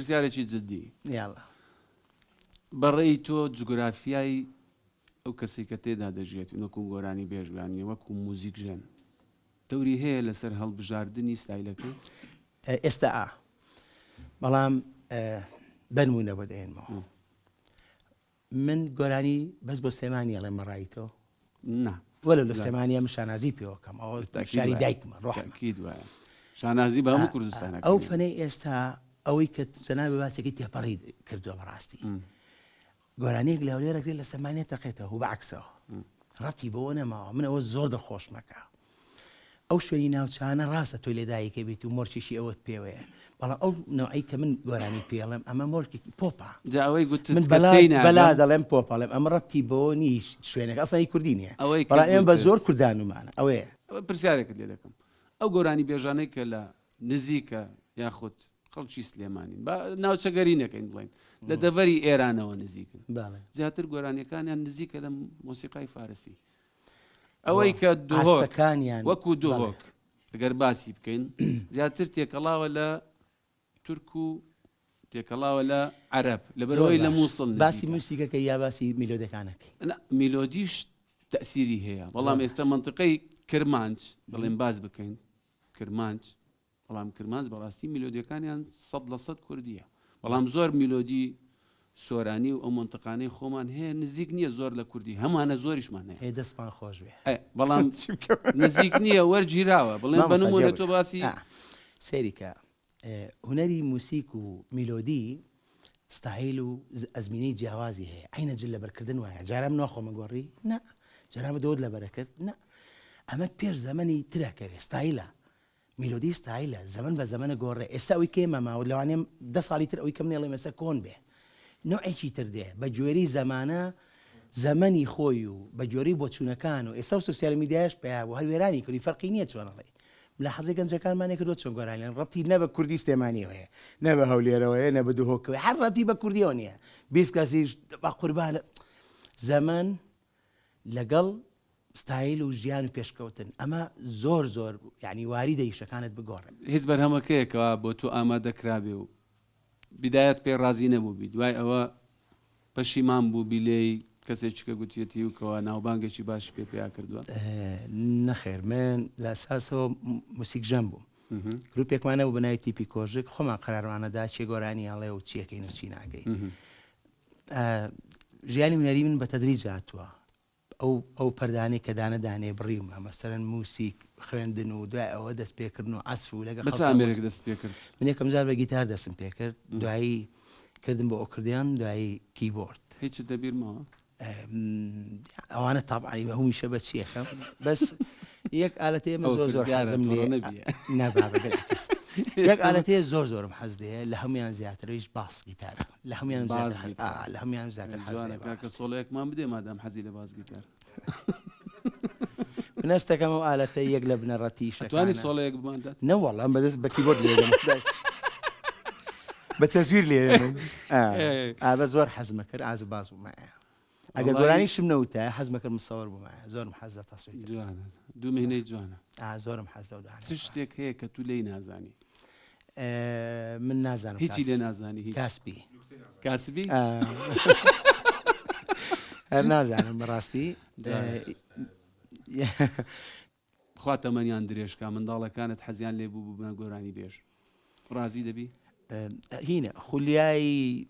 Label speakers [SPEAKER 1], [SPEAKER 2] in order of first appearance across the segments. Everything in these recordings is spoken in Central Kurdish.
[SPEAKER 1] پرسیارێکی جددی
[SPEAKER 2] یاڵا
[SPEAKER 1] بەڕێی تۆ جوگرافیای ئەو کەسی کە تێدا دەژێت وەکو گۆرانی بێژگانی وەکو موزیک ژێن دەوری هەیە لەسەر هەڵبژاردننی ستایلەکەی
[SPEAKER 2] ئێستا بەڵام بنمونە بۆ دێنمەوە من گۆرانی بەس بۆ سێمانی ئەڵێ مەڕایتەوە
[SPEAKER 1] نا
[SPEAKER 2] وەلو لە سێمانە من شانازی پێوەکەم ئەوە شاری دایکمە ڕۆحمە
[SPEAKER 1] دوایە شانازی بە هەموو کوردستانە
[SPEAKER 2] ئەو فەنەی ئێستا ئەوەی کە جەنابی باسێکی تێپەڕی کردووە بەڕاستی گۆرانەیەک لەولێرەکرێت لە سەمانێت تەقێتەوە و بەعکسەوە ڕەتی بۆ نەماوە من ئەوە زۆر دڵخۆش مەکە ئەو شوێنی ناوچانە ڕاستە تۆی لێدایەکە بێت و مۆرچێکی ئەوەت پێوەیە بەڵام ئەو نوعی کە من گۆرانی پێڵم ئەمە مۆرکێکی پۆپە
[SPEAKER 1] ئەوەی گوت
[SPEAKER 2] من بەلا دەڵێم پۆپەڵێم ئەمە ڕەتی بۆ نیش شوێنێک ئەسانی کوردی نییە بەڵام ئێمە بە زۆر کوردانمانە ئەوەیە
[SPEAKER 1] پرسیارێکت لێ دەکەم ئەو گۆرانی بێژانەی کە لە نزیکە یاخود خەڵکی سلێمانین ناوچەگەری نەکەین بڵین لە دەڤەری ئێرانەوە نزیکن زیاتر گۆرانیەکانیان نزیکە لە مۆسیقای فارسی ئەوەی کە دوهۆکانیان وەکو دوهۆک ئەگەر باسی بکەین زیاتر تێکەڵاوە لە تورک و تێکەڵاوە لە عەرەب لەبەرەوەی لە مووسڵ
[SPEAKER 2] باسی موسیقەکە یا باسی میلۆدەکانەکەی
[SPEAKER 1] میلۆدیش تەسیری هەیە بەڵام ئێستا منطقەی کرمانج بڵێن باز بکەین کرمانج بەڵام کرمانج بەڕاستی میلۆدیەکانیان 100% کوردیە بەڵام زۆر میلۆدی سۆرانی و ئەو منطقانەی خۆمان هەیە نزیک نییە زۆر لە کوردی هەمانە زۆریشمان هەیە
[SPEAKER 2] دەستمان خۆش بێ
[SPEAKER 1] بەڵام نزیک نییە وەرگیراوە بڵێن بەنمونە تۆ باسی
[SPEAKER 2] سێریکە هوەری موسیک و میلۆدی ستایل و ئەزمینەی جیاوازی هەیە عینە جل لەبەرکردن وایە جارام ناخۆمە گۆڕی نە جارامە دۆت لەبەرەکرد نە ئەمە پێش زەمەنی ترەکەوێ ستایلە میلۆدی ستایلە زەمن بە زەمەنە گۆڕێ ئێستا ئەوی کێمەماوە لەوانێم 10 ساڵی تر ئەوی کەم نێڵێ مەسە کۆن بێ نوعێکی تر دێ بە گوێری زەمانە زەمەنی خۆی و بە گوێری بۆچوونەکان و ئێستا و سوسیال میدیاش پێیا بۆ هەلوێرانی کردی فەرقی نییە چۆنەڵێ لە حەزی گەنجەکانمانێ کردو چۆن گۆرانیان ڕەتی نە بە کوردی سلێمانیەوەیە نە بە هەولێرەوەیە نە بە دوهۆکەوەی هەر ڕەتی بە کوردیەوە نییە 20 کەسیش بە قوربانە زەمن لەگەڵ ستایل و ژیان و پێشکەوتن ئەمە زۆر زۆر یعنی واری دەیشەکانت بگۆڕن
[SPEAKER 1] هیچ بەرهەمەکەیەکەوە بۆ تۆ ئامادەکرابێ و بدایەت پێ ڕازی نەبووبی دوای ئەوە پەشیمان بوو بیلێی کەسێکیکە گوتیەتی وکەوە ناوبانگێکی باش پێ کردووە
[SPEAKER 2] نەخێر من لە ئەساسەوە موسیک ژەم بووم گروپێکمانە و بناوی تیپی کۆژک خۆمان قەرارمانەدا چێ گۆرانی هەڵێ و چیەکەین و چی ناکەین ژیانی هونەری من بە تەدریج هاتووە ئەو پەردانەی کە دانەدانێ بڕیمە مەسەرەن موسیک خوێندن و دوای ئەوە دەست پێکردن و عەسف و لەگە
[SPEAKER 1] ئەمریک دەست پێ کرد
[SPEAKER 2] من یەکەم جار بە گیتار دەستم پێ کرد دوایی کردم بە ئۆکردیان دوایی کیبۆرد
[SPEAKER 1] هیچ دەبیرمەوە
[SPEAKER 2] ئەوانە تاابعی بە هەمیشە بە چیەکەم بەس یەک ئالەتەیە زۆر زۆر حەزم لێ نابابەکەس یەک ئالەتەیە زۆر زۆرم حەز لێ لە هەمویان زیاترەوەیش باس گیتارە لە هەمویان لە هەمویان زیاتر
[SPEAKER 1] کە سۆڵەیەکمان بدێ مادام حەزی لە باس گیتار
[SPEAKER 2] نستەکەم ئەو ئالەتە یەک لە بنەڕەتی
[SPEAKER 1] شتوانی سۆڵەیەک بماندات
[SPEAKER 2] نەوەڵام بەدەست بە کیبۆرد لێ بە تەزویر لێ بە زۆر حەزمە کرد ئاز باز بوومایە ئەگەر گۆرانی شم نەوتە حەزمە کرد مسەوەر بوومایە زۆرم حەزە تەسویر
[SPEAKER 1] جوانە دوو مهینەی جوانە
[SPEAKER 2] زۆرم حەزە و
[SPEAKER 1] چ شتێک هەیە کە تو لێی نازانی
[SPEAKER 2] من نازانم
[SPEAKER 1] هیچی لێ نازانی
[SPEAKER 2] کاسبی
[SPEAKER 1] کاسبی
[SPEAKER 2] هەر نازانم بەڕاستی
[SPEAKER 1] خواتە مەنیان درێژکە منداڵەکانت حەزیان لێ بوو بوو گۆرانی بێژ ڕازی دەبی
[SPEAKER 2] هینە خولیایی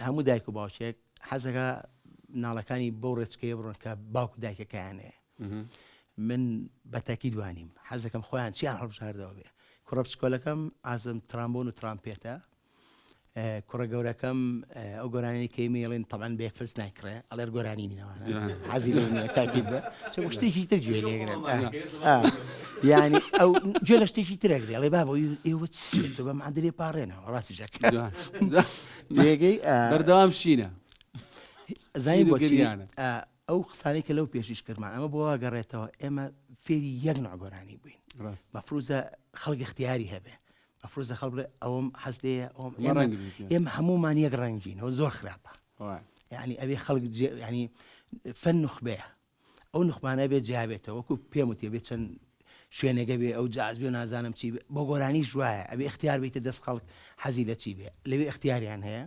[SPEAKER 2] هەموو دایک و باوچێک حەزەکە ناڵەکانی بەو ڕێچکەیە بڕۆن کە باوکو دایکەکەیانەیە من بەتەکی دوانیم حەزەکەم خۆیان چیان هەڵبژاردەوە بێ کوڕە بچکۆلەکەم ئازم ترامبۆن و ترامپێتە کوڕە گەورەکەم ئەو گۆرانی کەیمێڵێن تەبەن بێکفرس نایکڕێ ئەڵێر گۆرانی نینەوە حەزی تاکید بە چ شتێکی تر گوێ لێگرن یعنی ئەو گوێ لە شتێکی ترەگرێ ئەڵێ بابە ئێوە چێت بە معدرێ پاڕێنەوە ڕاستی لێگەی
[SPEAKER 1] بەردەوام شینە
[SPEAKER 2] زانی بۆچیانە ئەو قسانەی کە لەو پێشیش کردمان ئەمە بۆ گەڕێتەوە ئێمە فێری یەک نوع گۆرانی بووین مەفروزە خەڵک اختیاری هەبێ مەفروزە خەڵک ئەوم حەز لێیە ئێمە هەمومان یەک ڕەنگینەوە زۆر خراپە یعنی ئەوێ خەڵک ینی فەن نخبەیە ئەو نخبانە بێت جیابێتەوە وەکو پێم وتێ بێت چەند شوێنێگە بێ ئەو جاز بێ و نازانم چی بێ بۆ گۆرانی ژوایە ئەبێ اختیار بیتە دەست خەڵک حەزی لە چی بێ لەوێ اختیاریان هەیە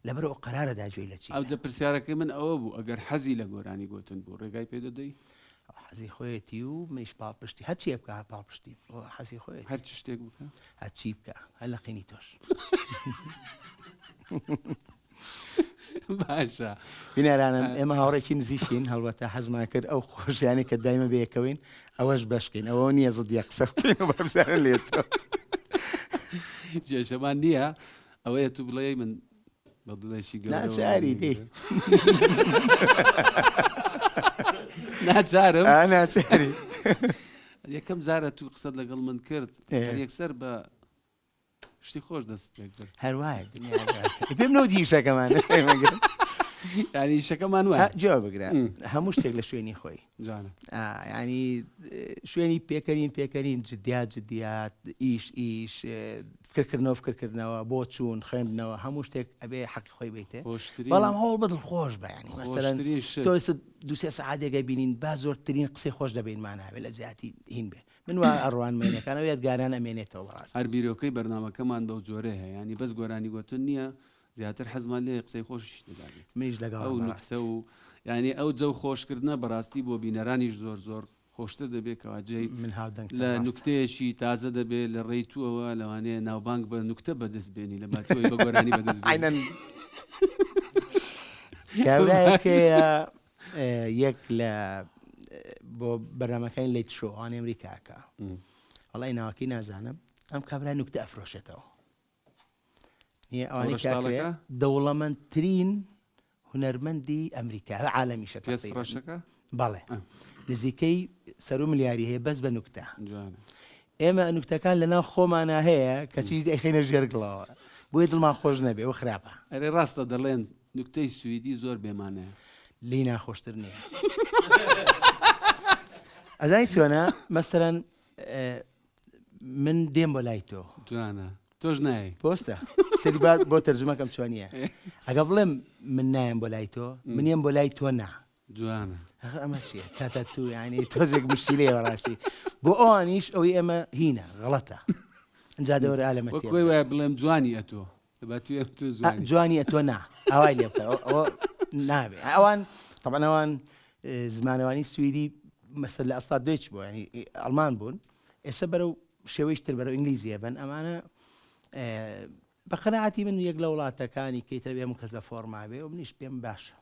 [SPEAKER 2] لەبەرەوە قەرارەدا گوێی لە چی
[SPEAKER 1] ئەو دەپرسیارەکەی من ئەوە بوو ئەگەر حەزی لە گۆرانی گوتن بوو ڕێگای پێ دەدەی
[SPEAKER 2] حەزی خۆیەتی و مش پاڵپشتی هەرچی بکە پاڵپشتی حەزی خۆی
[SPEAKER 1] هەر چ شتێک بکە
[SPEAKER 2] هەرچی بکە هەر لە قینی تۆش
[SPEAKER 1] باشە
[SPEAKER 2] بینەرانم ئێمە هاوڕێکی نزیشین هەڵبەتە حەزمان کرد ئەو خۆشیانی کە دایمە بەیەکەوین ئەوەش بەشکەین ئەوە نییە زدیە قسە بکەین و بەبزانە لێستەوە
[SPEAKER 1] کێشەمان نییە ئەوەیە تو بڵێ من بە دڵێکی
[SPEAKER 2] ناچاری دێ
[SPEAKER 1] ناچارم
[SPEAKER 2] ناچاری
[SPEAKER 1] یەکەم جارە تو قسەت لەگەڵ من کرد یەکسەر بە شتی خۆش دەست پێ کرد
[SPEAKER 2] هەروایە پێم نەوت هیچەکەمان
[SPEAKER 1] ینی شەکەمان وە
[SPEAKER 2] جواب بگرە هەموو شتێک لە شوێنی خۆی
[SPEAKER 1] جانە
[SPEAKER 2] ینی شوێنی پێکەرین جدیات ئیش فکرکردنەوە بۆ چوون خوێندنەوە هەموو شتێک ئەبێ حەقی خۆی بیتێ بەڵام هەوڵ بدڵ خۆش بە ینی مەسەلەن تۆ دوسێ سەعاتێکە بینین با زۆرترین قسەی خۆش دەبینمان هاوێ لە زیاتی هین بێ من وا ئەڕوان مێنەکانەوە یادگاران ئەمێنێتەوە بەڕاست
[SPEAKER 1] هەر بیرۆکەی بەرنامەکەمان بەو جۆرە هەیە ینی بەس گۆرانی گوتن نییە زیاتر حەزمان لێ قسەی خۆش دەدانێت
[SPEAKER 2] منیش لەگەڵ
[SPEAKER 1] ئەو نوکتە و ینی ئەو جەو خۆشکردنە بەڕاستی بۆ بینەرانیش زۆر خۆشتر دەبێت کەواجێ
[SPEAKER 2] من هاودەنگ
[SPEAKER 1] لە نوکتەیەکی تازە دەبێت لە ڕێیتووەوە لەوانەیە ناوبانگ بە نوکتە بەدەستبێنی لە باتوی بە گۆرانی بەدەست
[SPEAKER 2] کابراایەکەیە یەک لە بۆ بەرنامەکانی لیت شۆوان ئەمریکاکە وەڵی ناوەکەی نازانم ئەم کابرای نوکتە ئەفرۆشێتەوە ئەوانی دەوڵەمەندترین هونەرمەندی ئەمریکا عالەمیشە
[SPEAKER 1] ڕەشەکە
[SPEAKER 2] بەڵێ نزیکەی سەر و ملیاری هەیە بەس بە نوکتە ئێمە نوکتەکان لەناو خۆمانە هەیە کەچی ئەیخینە ژێرگڵەوە بۆیە دڵمان خۆش نەبێ و خراپە
[SPEAKER 1] ئەرێ ڕاستە دەڵێن نوکتەی سویدی زۆر بێمانەیە
[SPEAKER 2] لی ناخۆشتر نییە ئەزانی چۆنە مەسەرەن من دێم بۆ لای تۆ
[SPEAKER 1] جوانە تۆش نایی
[SPEAKER 2] پۆستە سەری بۆ تەرجمەکەم چۆنیە ئەگە بڵێم من نایم بۆ لای تۆ منیم بۆ لای تۆ نا
[SPEAKER 1] جوانە
[SPEAKER 2] ئەمە چیە کاتە تو ینی تۆزێک مشتیلەیە بەڕاستی بۆ ئەوانیش ئەوەی ئێمە هینە غەڵەتە ئەجا دەوەرە ئالەمە
[SPEAKER 1] وەکوی وایە بڵێم جوانی ئەتۆ دەبات تو
[SPEAKER 2] جوانی ئەتۆ نا ئەوای لێ بکە ئەوە نابێ ئەوان طبعا ئەوان زمانەوانی سویدی مەسەر لە ئەستا دوێچ بوو ینی ئەڵمان بوون ئێستا بەرەو شێوەیشتر بەرەو ئینگلیزیە بن ئەمانە بە قەناعەتی من یەک لە وڵاتەکانی کەیتر بێم کەس لە فۆرما بێ و منیش پێم باشە